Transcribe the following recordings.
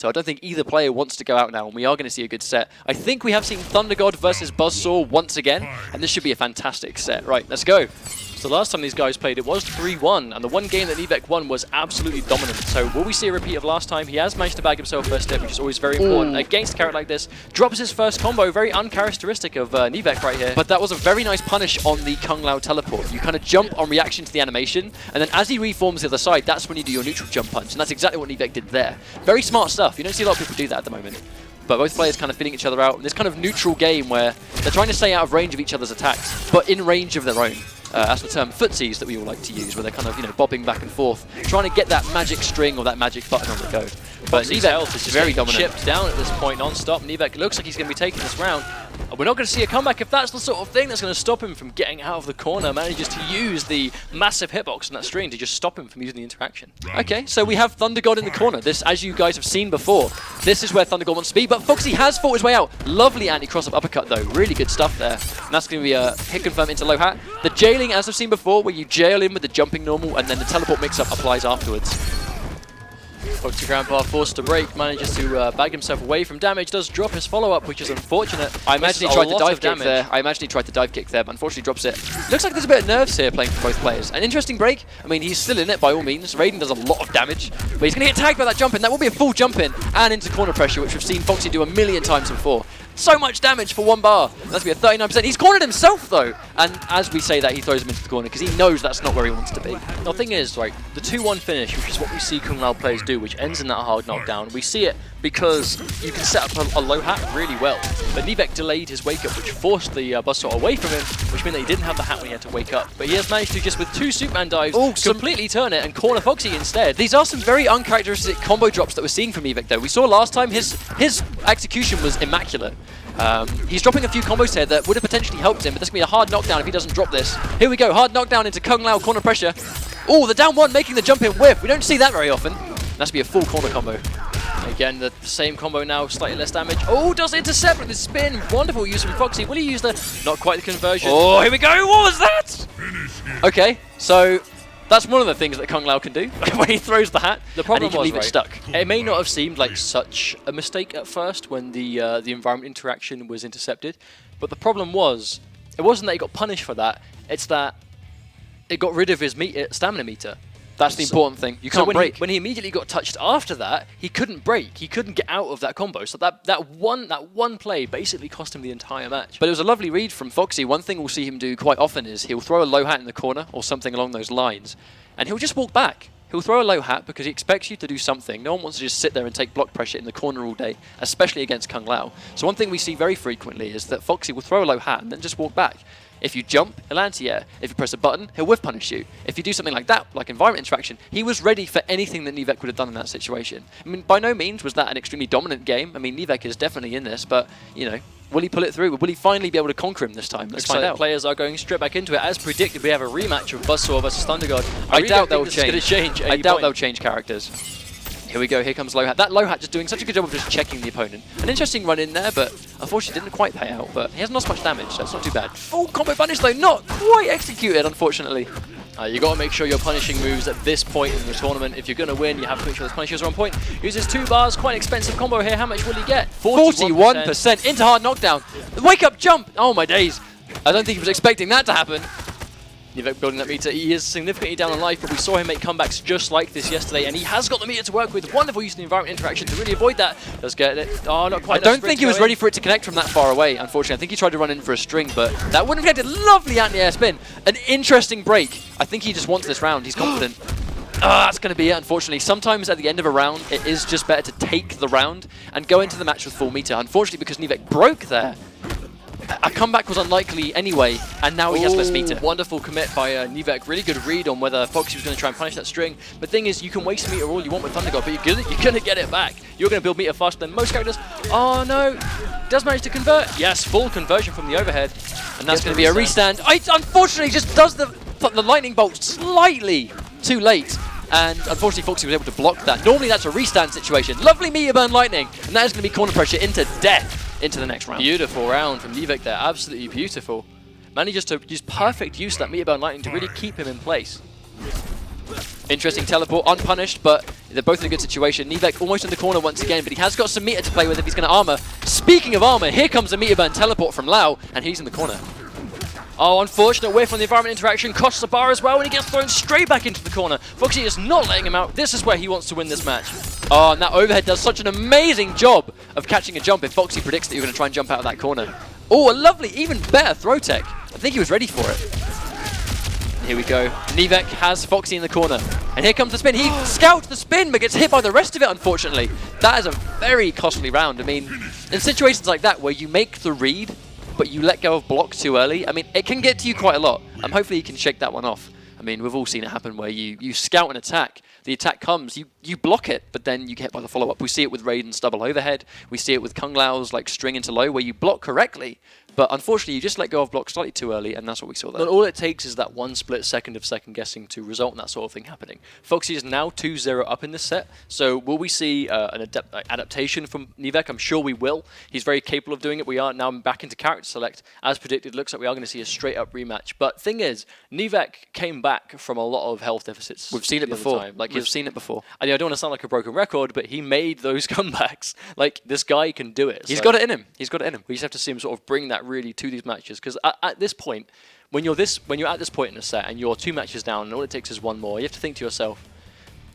So I don't think either player wants to go out now, and we are going to see a good set. I think we have seen Thunder God versus Buzzsaw once again, and this should be a fantastic set. Right, let's go. So the last time these guys played, it was 3-1, and the one game that Nivek won was absolutely dominant. So will we see a repeat of last time? He has managed to bag himself first hit, which is always very important. Against a character like this, drops his first combo, very uncharacteristic of Nivek right here. But that was a very nice punish on the Kung Lao teleport. You kind of jump on reaction to the animation, and then as he reforms the other side, that's when you do your neutral jump punch, and that's exactly what Nivek did there. Very smart stuff. You don't see a lot of people do that at the moment. But both players kind of feeling each other out in this kind of neutral game where they're trying to stay out of range of each other's attacks, but in range of their own. That's the term footsies that we all like to use, where they're kind of, you know, bobbing back and forth, trying to get that magic string or that magic button on the go. But Nivek's health is very dominant. Chipped down at this point, non-stop. Nivek looks like he's going to be taking this round. We're not going to see a comeback if that's the sort of thing that's going to stop him from getting out of the corner. Manages to use the massive hitbox in that string to just stop him from using the interaction. Okay, so we have Thunder God in the corner. This, as you guys have seen before, this is where Thunder God wants to be, but Foxy has fought his way out. Lovely anti-cross-up uppercut though, really good stuff there. And that's going to be a hit confirm into low hat. The jailing, as I've seen before, where you jail in with the jumping normal and then the teleport mix-up applies afterwards. Foxy Grampa forced to break, manages to bag himself away from damage, does drop his follow-up, which is unfortunate. I imagine he tried to dive kick there. But unfortunately drops it. Looks like there's a bit of nerves here playing for both players. An interesting break. I mean, he's still in it by all means. Raiden does a lot of damage, but he's going to get tagged by that jump in. That will be a full jump in and into corner pressure, which we've seen Foxy do a million times before. So much damage for one bar. That's going to be a 39%. He's cornered himself though. And as we say that, he throws him into the corner because he knows that's not where he wants to be. The thing is, right, the 2-1 finish, which is what we see Kung Lao players do, which ends in that hard knockdown, we see it because you can set up a low hat really well. But Nivek delayed his wake up, which forced the buzzsaw away from him, which meant that he didn't have the hat when he had to wake up. But he has managed to, just with 2 Superman dives, completely turn it and corner Foxy instead. These are some very uncharacteristic combo drops that we're seeing from Nivek though. We saw last time his execution was immaculate. He's dropping a few combos here that would have potentially helped him, but this could be a hard knockdown if he doesn't drop this. Here we go, hard knockdown into Kung Lao corner pressure. Oh, the down one making the jump in whiff. We don't see that very often. That's to be a full corner combo. Again, the same combo now, slightly less damage. Oh, does intercept with the spin. Wonderful use from Foxy. Will he use the... Not quite the conversion. Oh, here we go. What was that? Okay, so... That's one of the things that Kung Lao can do when he throws the hat. The problem was, leave it stuck. It may not have seemed like such a mistake at first when the environment interaction was intercepted, but the problem was, it wasn't that he got punished for that. It's that it got rid of his stamina meter. That's the important thing. You can't break. When he immediately got touched after that, he couldn't break. He couldn't get out of that combo. So that one play basically cost him the entire match. But it was a lovely read from Foxy. One thing we'll see him do quite often is he'll throw a low hat in the corner or something along those lines, and he'll just walk back. He'll throw a low hat because he expects you to do something. No one wants to just sit there and take block pressure in the corner all day, especially against Kung Lao. So one thing we see very frequently is that Foxy will throw a low hat and then just walk back. If you jump, he'll anti-air. If you press a button, he'll whiff punish you. If you do something like that, like environment interaction, he was ready for anything that Nivek would have done in that situation. I mean, by no means was that an extremely dominant game. I mean, Nivek is definitely in this, but, you know, will he pull it through? Will he finally be able to conquer him this time? Let's find out. Players are going straight back into it. As predicted, we have a rematch of Buzzsaw versus Thunder God. I doubt they'll change. I doubt they'll change characters. Here we go, here comes low hat. That low hat just doing such a good job of just checking the opponent. An interesting run in there, but unfortunately didn't quite pay out. But he hasn't lost much damage, so it's not too bad. Full combo punish though, not quite executed, unfortunately. You got to make sure you're punishing moves at this point in the tournament. If you're going to win, you have to make sure those punishes are on point. Uses 2 bars, quite an expensive combo here. How much will he get? 41% into hard knockdown. The wake up jump! Oh my days. I don't think he was expecting that to happen. Nivek building that meter. He is significantly down on life, but we saw him make comebacks just like this yesterday, and he has got the meter to work with. Wonderful use of the environment interaction to really avoid that. Does get it. Oh, not quite. I don't think he was ready for it to connect from that far away, unfortunately. I think he tried to run in for a string, but that wouldn't have connected. Lovely anti-air spin. An interesting break. I think he just wants this round. He's confident. That's going to be it, unfortunately. Sometimes at the end of a round, it is just better to take the round and go into the match with full meter. Unfortunately, because Nivek broke there, a comeback was unlikely anyway, and now he has less meter. Wonderful commit by Nivek. Really good read on whether Foxy was going to try and punish that string. The thing is, you can waste meter all you want with Thunder God, but you're going to get it back. You're going to build meter faster than most characters. Oh no! Does manage to convert. Yes, full conversion from the overhead. And that's going to be a restand. Unfortunately, just does the lightning bolt slightly too late. And unfortunately, Foxy was able to block that. Normally, that's a restand situation. Lovely meter burn lightning. And that is going to be corner pressure into death into the next round. Beautiful round from Nivek there. Absolutely beautiful. Manages to use perfect use of that meter burn lightning to really keep him in place. Interesting teleport, unpunished, but they're both in a good situation. Nivek almost in the corner once again, but he has got some meter to play with if he's going to armor. Speaking of armor, here comes a meter burn teleport from Lau, and he's in the corner. Oh, unfortunate whiff on the environment interaction, costs the bar as well, and he gets thrown straight back into the corner. Foxy is not letting him out. This is where he wants to win this match. Oh, and that overhead does such an amazing job of catching a jump if Foxy predicts that you're going to try and jump out of that corner. Oh, a lovely, even better throw tech. I think he was ready for it. Here we go. Nivek has Foxy in the corner. And here comes the spin. He scouts the spin, but gets hit by the rest of it, unfortunately. That is a very costly round. I mean, in situations like that where you make the read, but you let go of blocks too early, I mean, it can get to you quite a lot. Hopefully you can shake that one off. I mean, we've all seen it happen where you scout an attack, the attack comes, you block it, but then you get hit by the follow-up. We see it with Raiden's double overhead. We see it with Kung Lao's like string into low, where you block correctly, but unfortunately you just let go of blocks slightly too early, and that's what we saw there. But all it takes is that one split second of second guessing to result in that sort of thing happening. Foxy is now 2-0 up in this set, so will we see an adaptation from Nivek? I'm sure we will. He's very capable of doing it. We are now back into character select. As predicted, looks like we are going to see a straight up rematch. But thing is, Nivek came back from a lot of health deficits. We've seen it before. We've seen it before. And I don't want to sound like a broken record, but he made those comebacks. Like, this guy can do it. He's got it in him. He's got it in him. We just have to see him sort of bring that really to these matches, because at this point, when you're at this point in a set and you're 2 matches down and all it takes is 1 more, you have to think to yourself,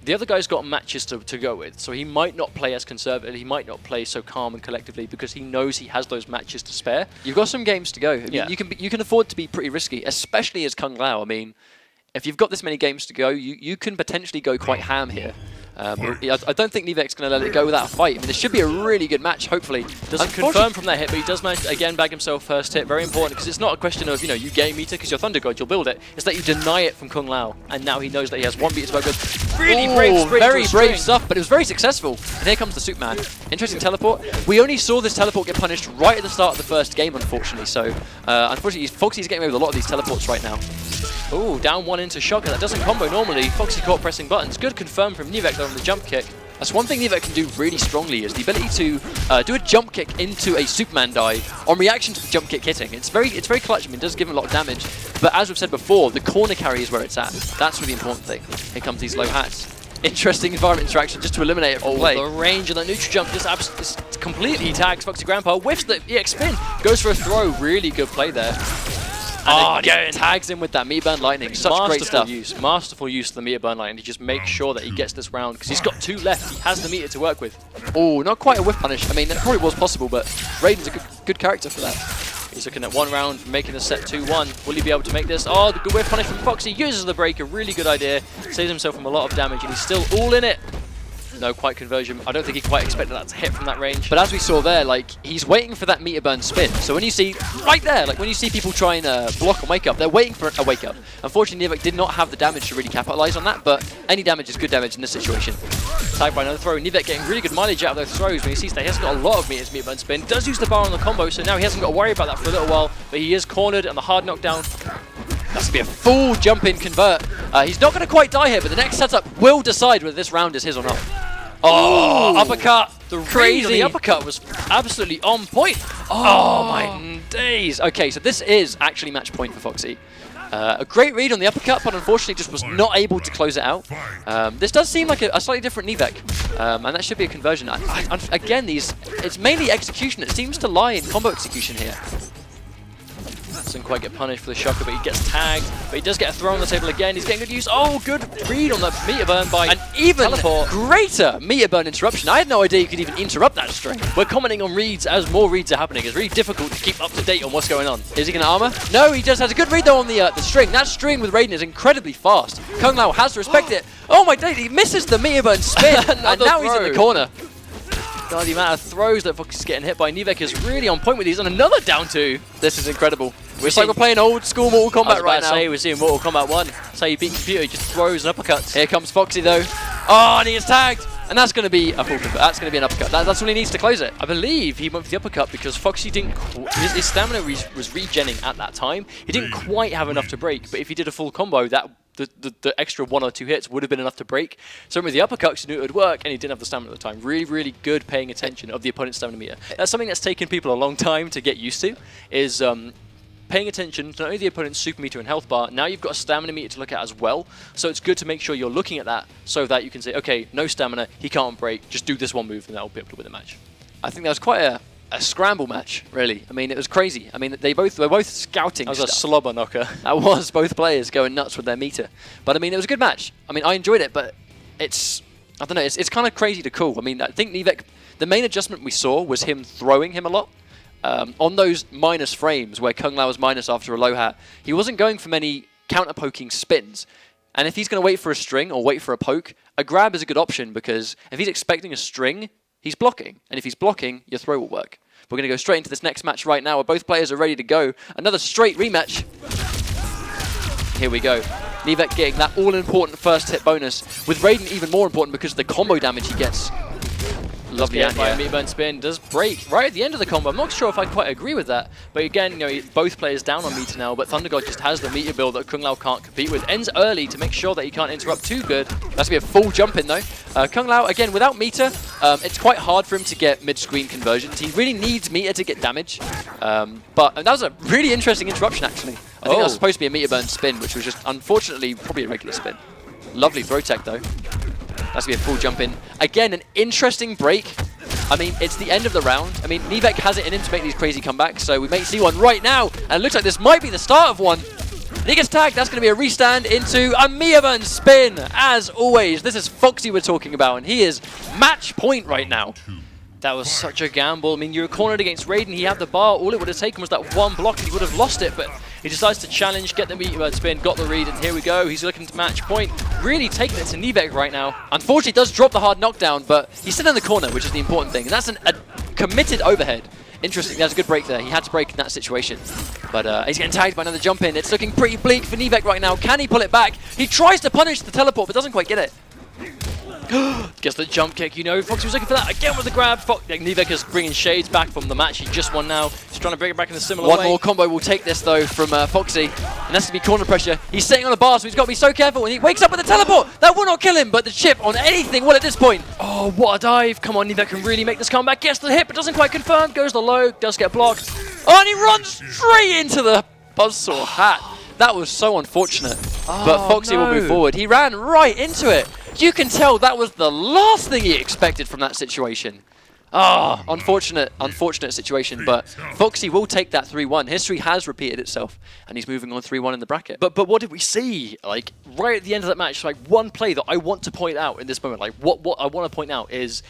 the other guy's got matches to go with, so he might not play as conservative, he might not play so calm and collectively because he knows he has those matches to spare. You've got some games to go. I mean, you can afford to be pretty risky, especially as Kung Lao. I mean, if you've got this many games to go, you can potentially go quite ham here. I don't think Nivek's going to let it go without a fight. I mean, this should be a really good match, hopefully. Doesn't confirm from that hit, but he does manage to, again, bag himself first hit. Very important, because it's not a question of, you gain meter because you're Thunder God, you'll build it. It's that you deny it from Kung Lao, and now he knows that he has 1 meter to work with. Really brave stuff, but it was very successful. And here comes the Superman. Interesting teleport. We only saw this teleport get punished right at the start of the first game, unfortunately. So, unfortunately, Foxy's getting away with a lot of these teleports right now. Ooh, down 1 into Shocker. That doesn't combo normally. Foxy caught pressing buttons. Good confirm from Nivek though on the jump kick. That's one thing Nivek can do really strongly, is the ability to do a jump kick into a Superman dive on reaction to the jump kick hitting. It's very clutch. I mean, it does give him a lot of damage. But as we've said before, the corner carry is where it's at. That's really important thing. Here comes these low hats. Interesting environment interaction just to eliminate it from play. The range of that neutral jump just completely tags Foxy Grampa. Whiffs the EX spin. Goes for a throw. Really good play there. And again, tags in with that meter burn lightning. Such great stuff. Masterful use of the meter burn lightning. He just makes sure that he gets this round because he's got 2 left. He has the meter to work with. Oh, not quite a whiff punish. I mean, that probably was possible, but Raiden's a good character for that. He's looking at 1 round, making the set 2-1. Will he be able to make this? Oh, the good whiff punish from Foxy. Uses the break. A really good idea. Saves himself from a lot of damage, and he's still all in it. No quite conversion. I don't think he quite expected that to hit from that range. But as we saw there, like, he's waiting for that meter burn spin. So when you see, right there, like when you see people try and block a wake up, they're waiting for a wake up. Unfortunately, Nivek did not have the damage to really capitalize on that, but any damage is good damage in this situation. Tagged by another throw. Nivek getting really good mileage out of those throws when he sees that he hasn't got a lot of meters meter burn spin. Does use the bar on the combo, so now he hasn't got to worry about that for a little while, but he is cornered and the hard knockdown. That's going to be a full jump in convert. He's not going to quite die here, but the next setup will decide whether this round is his or not. Oh, uppercut. The crazy the uppercut was absolutely on point. Oh, my days. Okay, so this is actually match point for Foxy. A great read on the uppercut, but unfortunately just was not able to close it out. This does seem like a slightly different Nivek, and that should be a conversion. Again, it's mainly execution. It seems to lie in combo execution here. Doesn't quite get punished for the Shocker, but he gets tagged. But he does get a throw on the table again. He's getting good use. Oh, good read on the meter burn by an even greater meter burn interruption. I had no idea you could even interrupt that string. We're commenting on reads as more reads are happening. It's really difficult to keep up to date on what's going on. Is he going to armor? No, he just has a good read though on the string. That string with Raiden is incredibly fast. Kung Lao has to respect it. Oh my days, he misses the meter burn spin, and now he's in the corner. God, the amount of throws that Foxy's getting hit by Nivek is really on point with these, and another down 2. This is incredible. It's like we're playing old school Mortal Kombat right now. We're seeing Mortal Kombat 1. That's how you beat computer, he just throws and uppercuts. Here comes Foxy though. Oh, and he is tagged. And that's going to be a full convert. That's going to be an uppercut. That's all he needs to close it. I believe he went for the uppercut because Foxy didn't. His stamina was regenning at that time. He didn't quite have enough to break, but if he did a full combo, that the extra 1 or 2 hits would have been enough to break. So with the uppercuts, he knew it would work, and he didn't have the stamina at the time. Really, really good paying attention of the opponent's stamina meter. That's something that's taken people a long time to get used to. Is paying attention to not only the opponent's super meter and health bar, now you've got a stamina meter to look at as well. So it's good to make sure you're looking at that so that you can say, okay, no stamina, he can't break, just do this one move and that'll be able to win the match. I think that was quite a scramble match, really. I mean, it was crazy. I mean, they were both scouting. That was a slobber knocker. That was both players going nuts with their meter. But I mean, it was a good match. I mean, I enjoyed it, but I don't know, it's kind of crazy to call. I mean, I think Nivek, the main adjustment we saw was him throwing him a lot. On those minus frames where Kung Lao was minus after a low hat, he wasn't going for many counter-poking spins. And if he's going to wait for a string or wait for a poke, a grab is a good option because if he's expecting a string, he's blocking. And if he's blocking, your throw will work. We're going to go straight into this next match right now where both players are ready to go. Another straight rematch. Here we go. Nivek getting that all-important first hit bonus, with Raiden even more important because of the combo damage he gets. Lovely anti meter burn spin does break right at the end of the combo. I'm not sure if I quite agree with that, but again, you know, both players down on meter now, but Thunder God just has the meter build that Kung Lao can't compete with. Ends early to make sure that he can't interrupt too good. That's gonna be a full jump in though. Kung Lao again without meter, it's quite hard for him to get mid-screen conversions. He really needs meter to get damage. But that was a really interesting interruption actually. I think that was supposed to be a meter burn spin, which was just unfortunately probably a regular spin. Lovely throw tech though. That's going to be a full jump in. Again, an interesting break. I mean, it's the end of the round. I mean, Nivek has it in him to make these crazy comebacks, so we may see one right now. And it looks like this might be the start of one. And he gets tagged. That's going to be a restand into a Miyaburn spin. As always, this is Foxy we're talking about, and he is match point right now. That was such a gamble. I mean, you were cornered against Raiden. He had the bar. All it would have taken was that one block, and he would have lost it. But he decides to challenge, get the meteor spin, got the read, and here we go. He's looking to match point. Really taking it to Nivek right now. Unfortunately, does drop the hard knockdown, but he's still in the corner, which is the important thing. And that's a committed overhead. Interesting. That's a good break there. He had to break in that situation. But he's getting tagged by another jump in. It's looking pretty bleak for Nivek right now. Can he pull it back? He tries to punish the teleport, but doesn't quite get it. Gets the jump kick, you know. Foxy was looking for that again with the grab. Nivek is bringing shades back from the match. He just won now. He's trying to bring it back in a similar way. One more combo will take this though from Foxy, and that's going to be corner pressure. He's sitting on the bar, so he's got to be so careful. And he wakes up with the teleport. That will not kill him, but the chip on anything will at this point. Oh, what a dive. Come on, Nivek can really make this comeback. Gets the hit, but doesn't quite confirm. Goes the low, does get blocked. Oh, and he runs straight into the buzzsaw hat. That was so unfortunate. But Foxy will move forward. He ran right into it. You can tell that was the last thing he expected from that situation. Unfortunate situation, but Foxy will take that 3-1. History has repeated itself, and he's moving on 3-1 in the bracket. But what did we see? Like, right at the end of that match, like, one play that I want to point out in this moment, like, what I want to point out is